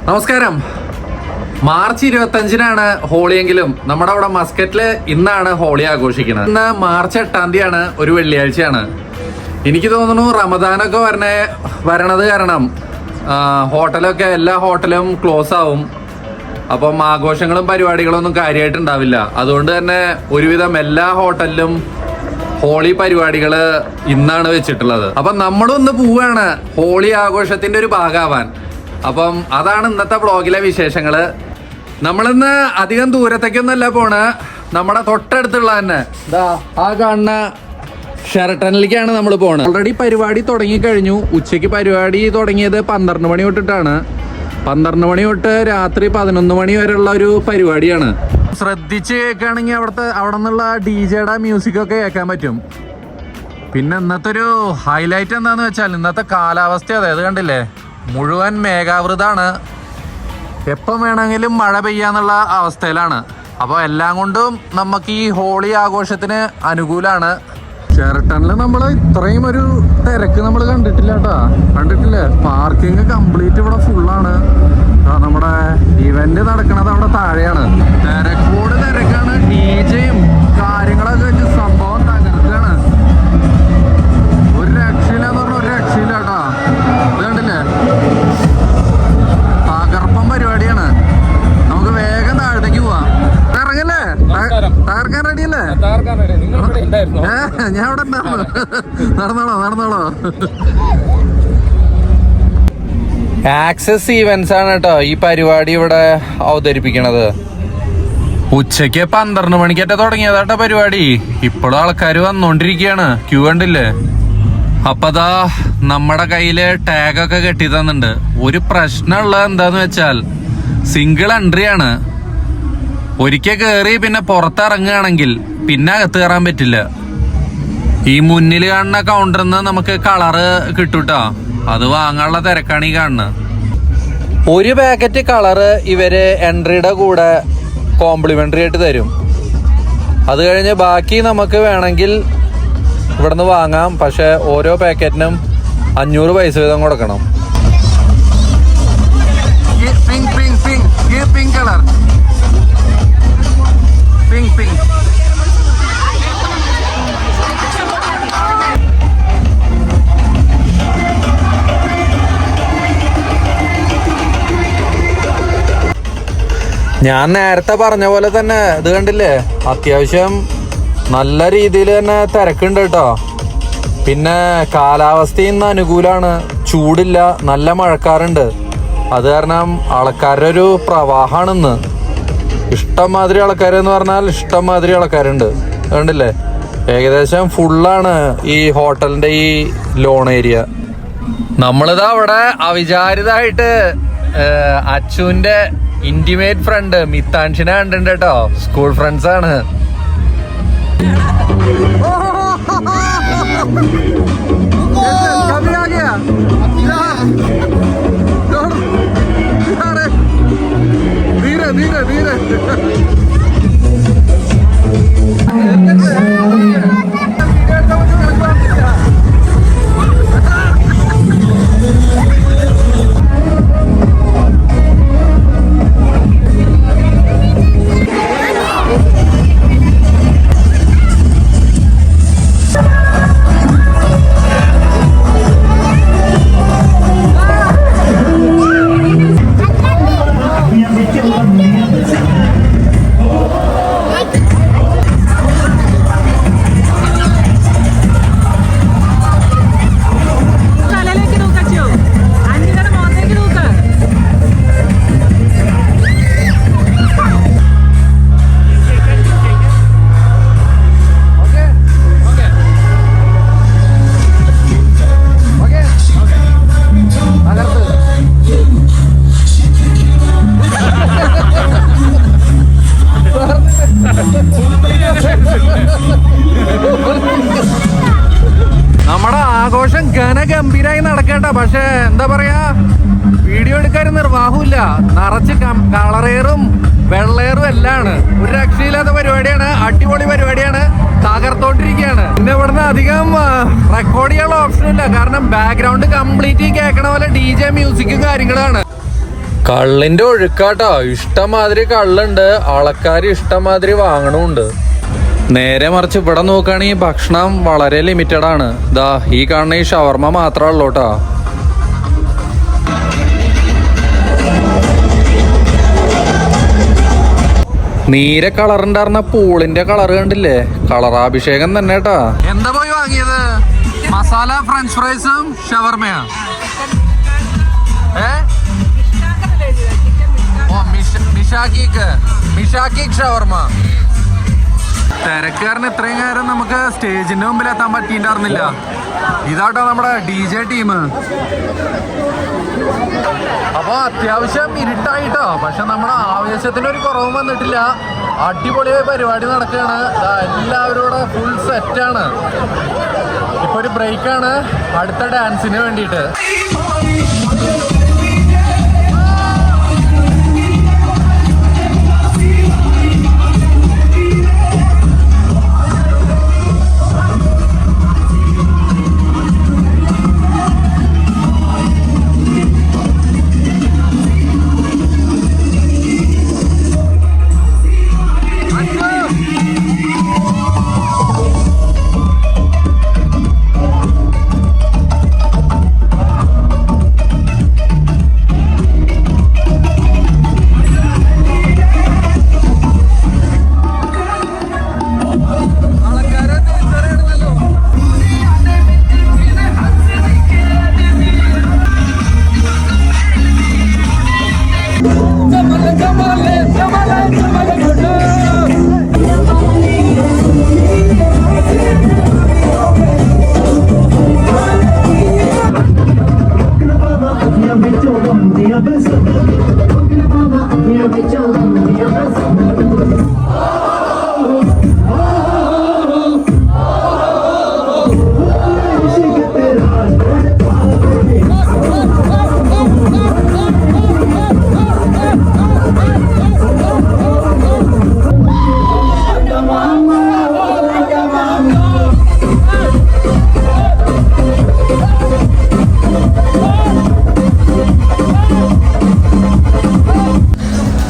നമസ്കാരം. മാർച്ച് 25-നാണ് ഹോളിയെങ്കിലും നമ്മുടെ അവിടെ മസ്കറ്റില് ഇന്നാണ് ഹോളി ആഘോഷിക്കുന്നത്. ഇന്ന് മാർച്ച് 8-ാം തീയതിയാണ്, ഒരു വെള്ളിയാഴ്ചയാണ്. എനിക്ക് തോന്നുന്നു റമദാനൊക്കെ വരണത് കാരണം ഹോട്ടലൊക്കെ എല്ലാ ഹോട്ടലും ക്ലോസ് ആവും. അപ്പം ആഘോഷങ്ങളും പരിപാടികളൊന്നും കാര്യമായിട്ടുണ്ടാവില്ല. അതുകൊണ്ട് തന്നെ ഒരുവിധം എല്ലാ ഹോട്ടലിലും ഹോളി പരിപാടികൾ ഇന്നാണ് വെച്ചിട്ടുള്ളത്. അപ്പം നമ്മളും ഇന്ന് പോവുകയാണ് ഹോളി ആഘോഷത്തിന്റെ ഒരു ഭാഗമാവാൻ. അപ്പം അതാണ് ഇന്നത്തെ വ്ളോഗിലെ വിശേഷങ്ങള്. നമ്മളിന്ന് അധികം ദൂരത്തേക്കൊന്നല്ല പോണ്, നമ്മുടെ തൊട്ടടുത്തുള്ള തന്നെ ആ കാണുന്ന ഷെറട്ടനിലേക്കാണ് നമ്മൾ പോണത്. ഓൾറെഡി പരിപാടി തുടങ്ങിക്കഴിഞ്ഞു. ഉച്ചയ്ക്ക് പരിപാടി തുടങ്ങിയത് 12 മണി തൊട്ടിട്ടാണ്. 12 മണി തൊട്ട് രാത്രി 11 മണി വരെയുള്ള ഒരു പരിപാടിയാണ്. ശ്രദ്ധിച്ച് കേൾക്കുകയാണെങ്കിൽ അവിടെ നിന്നുള്ള DJയുടെ മ്യൂസിക്കൊക്കെ കേൾക്കാൻ പറ്റും. പിന്നെ ഇന്നത്തെ ഒരു ഹൈലൈറ്റ് എന്താന്ന് വെച്ചാൽ ഇന്നത്തെ കാലാവസ്ഥ. അതായത് കണ്ടില്ലേ, മുഴുവൻ മേഘാവൃതാണ്. എപ്പം വേണമെങ്കിലും മഴ പെയ്യാന്നുള്ള അവസ്ഥയിലാണ്. അപ്പോൾ എല്ലാം കൊണ്ടും നമുക്ക് ഈ ഹോളി ആഘോഷത്തിന് അനുകൂലമാണ്. ഷെറട്ടണിൽ നമ്മൾ ഇത്രയും ഒരു തിരക്ക് നമ്മൾ കണ്ടിട്ടില്ല കേട്ടോ. കണ്ടിട്ടില്ലേ, പാർക്കിംഗ് കംപ്ലീറ്റ് ഇവിടെ ഫുള്ളാണ്. നമ്മുടെ ഇവന്റ് നടക്കുന്നത് അവിടെ താഴെയാണ്. തിരക്കാണ്. DJയും കാര്യങ്ങളൊക്കെ വെച്ച് സംഭവം തകർക്കാണ്. ഒരു രക്ഷയില്ലെന്ന് പറഞ്ഞാൽ ഒരു രക്ഷയില്ല കേട്ടോ. ഇത് കണ്ടില്ലേ, തകർപ്പം പരിപാടിയാണ്. നമുക്ക് വേഗം താഴത്തേക്ക് പോവാം. ഇറങ്ങല്ലേ, തകർക്കാൻ റെഡിയല്ലേ? ഞാൻ ഇവിടെ നടന്നോളോ. ആക്സസ് ഈവന്റ്സ് ആണ് കേട്ടോ ഈ പരിപാടി ഇവിടെ അവതരിപ്പിക്കണത്. ഉച്ചയ്ക്ക് 12 മണിക്കേറ്റ തുടങ്ങിയതാട്ടോ പരിപാടി. ഇപ്പോഴും ആൾക്കാർ വന്നോണ്ടിരിക്കുകയാണ്. ക്യൂ കണ്ടില്ലേ? അപ്പതാ നമ്മുടെ കയ്യില് ടാഗൊക്കെ കെട്ടി തന്നിട്ടുണ്ട്. ഒരു പ്രശ്നമുള്ളത് എന്താന്ന് വെച്ചാൽ സിംഗിൾ എൻട്രി ആണ്. ഒരിക്കൽ കയറി പിന്നെ പുറത്തിറങ്ങുകയാണെങ്കിൽ പിന്നെ അകത്ത് കയറാൻ പറ്റില്ല. ഈ മുന്നിൽ കാണുന്ന കൗണ്ടറിൽ നിന്ന് നമുക്ക് കളറ് കിട്ടൂട്ടോ. അത് വാങ്ങാനുള്ള തിരക്കാണ് ഈ കാണുന്നത്. ഒരു പാക്കറ്റ് കളറ് ഇവര് എൻട്രിയുടെ കൂടെ കോംപ്ലിമെന്ററി ആയിട്ട് തരും. അത് കഴിഞ്ഞ് ബാക്കി നമുക്ക് വേണമെങ്കിൽ ഇവിടുന്ന് വാങ്ങാം. പക്ഷെ ഓരോ പാക്കറ്റിനും 500 പൈസ വീതം കൊടുക്കണം. Pink colour, pink. ഞാൻ നേരത്തെ പറഞ്ഞ പോലെ തന്നെ ഇത് കണ്ടില്ലേ, അത്യാവശ്യം നല്ല രീതിയിൽ തന്നെ തിരക്കുണ്ട് കേട്ടോ. പിന്നെ കാലാവസ്ഥ ഇന്ന് അനുകൂലമാണ്. ചൂടില്ല, നല്ല മഴക്കാറുണ്ട്. അത് കാരണം ആൾക്കാരുടെ ഒരു പ്രവാഹമാണ് ഇന്ന്. ഇഷ്ടംമാതിരി ആൾക്കാരെന്ന് പറഞ്ഞാൽ ഇഷ്ടംമാതിരി ആൾക്കാരുണ്ട്. കണ്ടില്ലേ, ഏകദേശം ഫുള്ളാണ് ഈ ഹോട്ടലിന്റെ ഈ ലോൺ ഏരിയ. നമ്മളിതാ അവിടെ അവിചാരിതമായിട്ട് അച്ചുവിന്റെ ഇന്റിമേറ്റ് ഫ്രണ്ട് മിത്താൻഷിനെ കണ്ടിട്ടുണ്ട് കേട്ടോ. സ്കൂൾ ഫ്രണ്ട്സ് ആണ്. ധീരെ നമ്മുടെ ആഘോഷം ഗംഭീരമായി നടക്കട്ടെ. പക്ഷെ എന്താ പറയാ, വീഡിയോ എടുക്കാൻ നിർവാഹമില്ല. നിറച്ച് കളറേറും വെള്ളേറും എല്ലാം. ഒരു രക്ഷയില്ലാത്ത പരിപാടിയാണ്. അടിപൊളി പരിപാടിയാണ്. തകർത്തോണ്ടിരിക്കുകയാണ്. പിന്നെ ഇവിടുന്ന് അധികം റെക്കോർഡ് ചെയ്യാനുള്ള ഓപ്ഷൻ ഇല്ല. കാരണം ബാക്ക്ഗ്രൗണ്ട് കംപ്ലീറ്റ് കേൾക്കണ പോലെ DJ മ്യൂസിക്കും കാര്യങ്ങളാണ്. കള്ളിന്റെ ഒഴുക്കാട്ടോ, ഇഷ്ടംമാതിരി കള്ളുണ്ട്, ആൾക്കാർ ഇഷ്ടംമാതിരി വാങ്ങണമുണ്ട്. നേരെ മറിച്ച് ഇവിടെ നോക്കുകയാണെങ്കിൽ ഭക്ഷണം വളരെ ലിമിറ്റഡ് ആണ്. ദാ ഈ കാണുന്ന ഈ ഷവർമ മാത്രമേ ഉള്ളൂ കേട്ടോ. നീല കളറുണ്ടായിരുന്ന പൂളിന്റെ കളർ കണ്ടില്ലേ, കളറാഭിഷേകം തന്നെ കേട്ടാ. എന്താ പോയി വാങ്ങിയത്? മസാല ഫ്രഞ്ച് ഫ്രൈസും ഷവർമയാ. മിഷാക്കിക്ക് ഷവർമ. തിരക്കാരന് ഇത്രയും നേരം നമുക്ക് സ്റ്റേജിന്റെ മുമ്പിൽ എത്താൻ പറ്റിയിട്ടുണ്ടായിരുന്നില്ല. ഇതാട്ടോ നമ്മുടെ DJ ടീം. അപ്പൊ അത്യാവശ്യം ഇരുട്ടായിട്ടോ, പക്ഷെ നമ്മുടെ ആവേശത്തിന് ഒരു കുറവും വന്നിട്ടില്ല. അടിപൊളിയായ പരിപാടി നടക്കുകയാണ്. എല്ലാവരും കൂടെ ഫുൾ സെറ്റാണ്. ഇപ്പൊ ഒരു ബ്രേക്കാണ് അടുത്ത ഡാൻസിന് വേണ്ടിയിട്ട്.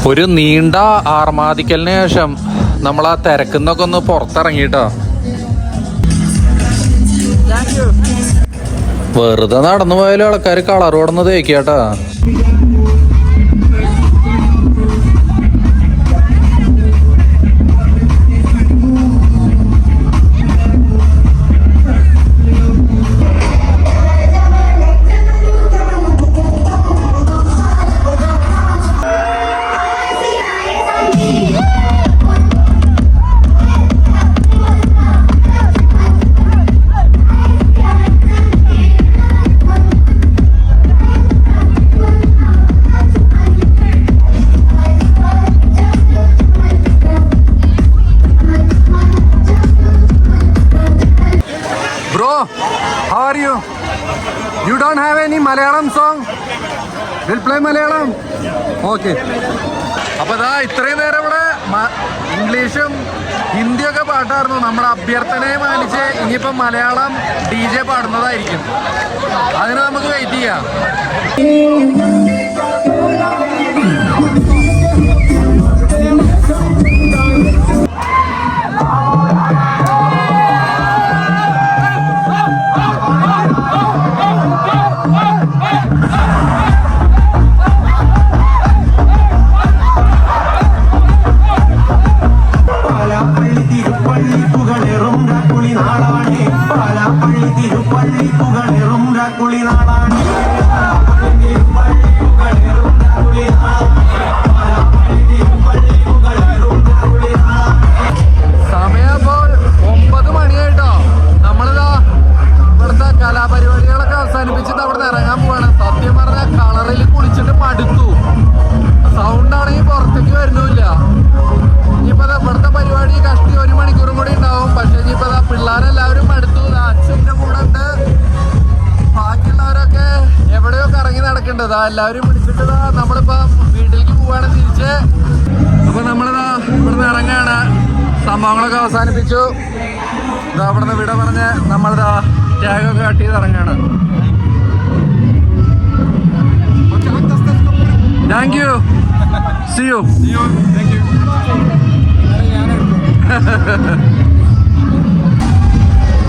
ഒരു നീണ്ട ആർമാദിക്കലിന് ശേഷം നമ്മൾ ആ തിരക്കുന്നൊക്കെ ഒന്ന് പുറത്തിറങ്ങിട്ടോ. വെറുതെ നടന്നു പോയാലും ആൾക്കാർ കളർ കൊടുന്ന് തേക്കാട്ടാ. How are you? You don't have any Malayalam song? We'll play Malayalam. Okay. അപ്പോൾ ഇതാ ഇത്രയും നേരം ഇവിടെ ഇംഗ്ലീഷും ഹിന്ദിയൊക്കെ പാട്ടായിരുന്നു. നമ്മുടെ അഭ്യർത്ഥനയെ മാനിച്ച് ഇനിയിപ്പം മലയാളം DJ പാടുന്നതായിരിക്കും. അതിന് നമുക്ക് വെയിറ്റ് ചെയ്യാം. സമയപ്പോൾ 9 മണിയായിട്ടോ. നമ്മളിതാ ഇവിടുത്തെ കലാപരിപാടികളൊക്കെ അവസാനിപ്പിച്ചിട്ട് അവിടെ നിന്ന് ഇറങ്ങാൻ പോവാണ്. സത്യം പറഞ്ഞാൽ കളറിൽ കുളിച്ചിട്ട് മടുത്തു. സൗണ്ടാണെങ്കിൽ പുറത്തേക്ക് വരുന്നില്ല. ഇനിയിപ്പോ ഇവിടുത്തെ പരിപാടി കഷ്ടി 1 മണിക്കൂറും കൂടി ഉണ്ടാവും. പക്ഷെ ഇനിയിപ്പോ പിള്ളേരെല്ലാവരും മടുത്തു. അച്ഛൻ്റെ കൂടെ ഉണ്ട്. ബാക്കിയുള്ളവരൊക്കെ എവിടെയൊക്കെ ഇറങ്ങി നടക്കേണ്ടത്. എല്ലാവരും പിടിച്ചിട്ട് നമ്മളിപ്പോ വീട്ടിലേക്ക് പോവാണ് തിരിച്ച്. അപ്പൊ നമ്മളിതാ ഇവിടുന്ന് ഇറങ്ങാണ്. സംഭവങ്ങളൊക്കെ അവസാനിപ്പിച്ചു. ഇതാ ഇവിടുന്ന് വിട പറഞ്ഞ് നമ്മളിതാ ടാഗൊക്കെ കട്ട് ചെയ്ത് ഇറങ്ങാണ്. Thank you. See you.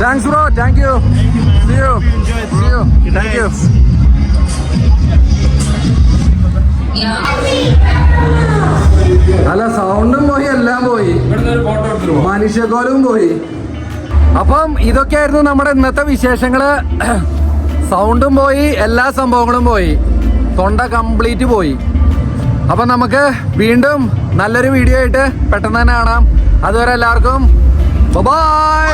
Thanks bro. Thank you. See you. See you. Thank you. അല്ല സൗണ്ടും പോയി, എല്ലാം പോയി, മനുഷ്യക്കോലും പോയി. അപ്പം ഇതൊക്കെയായിരുന്നു നമ്മുടെ ഇന്നത്തെ വിശേഷങ്ങള്. സൗണ്ടും പോയി, എല്ലാ സംഭവങ്ങളും പോയി, തൊണ്ട കംപ്ലീറ്റ് പോയി. അപ്പൊ നമുക്ക് വീണ്ടും നല്ലൊരു വീഡിയോ ആയിട്ട് പെട്ടെന്ന് തന്നെ കാണാം. അതുവരെ എല്ലാവർക്കും ബൈ.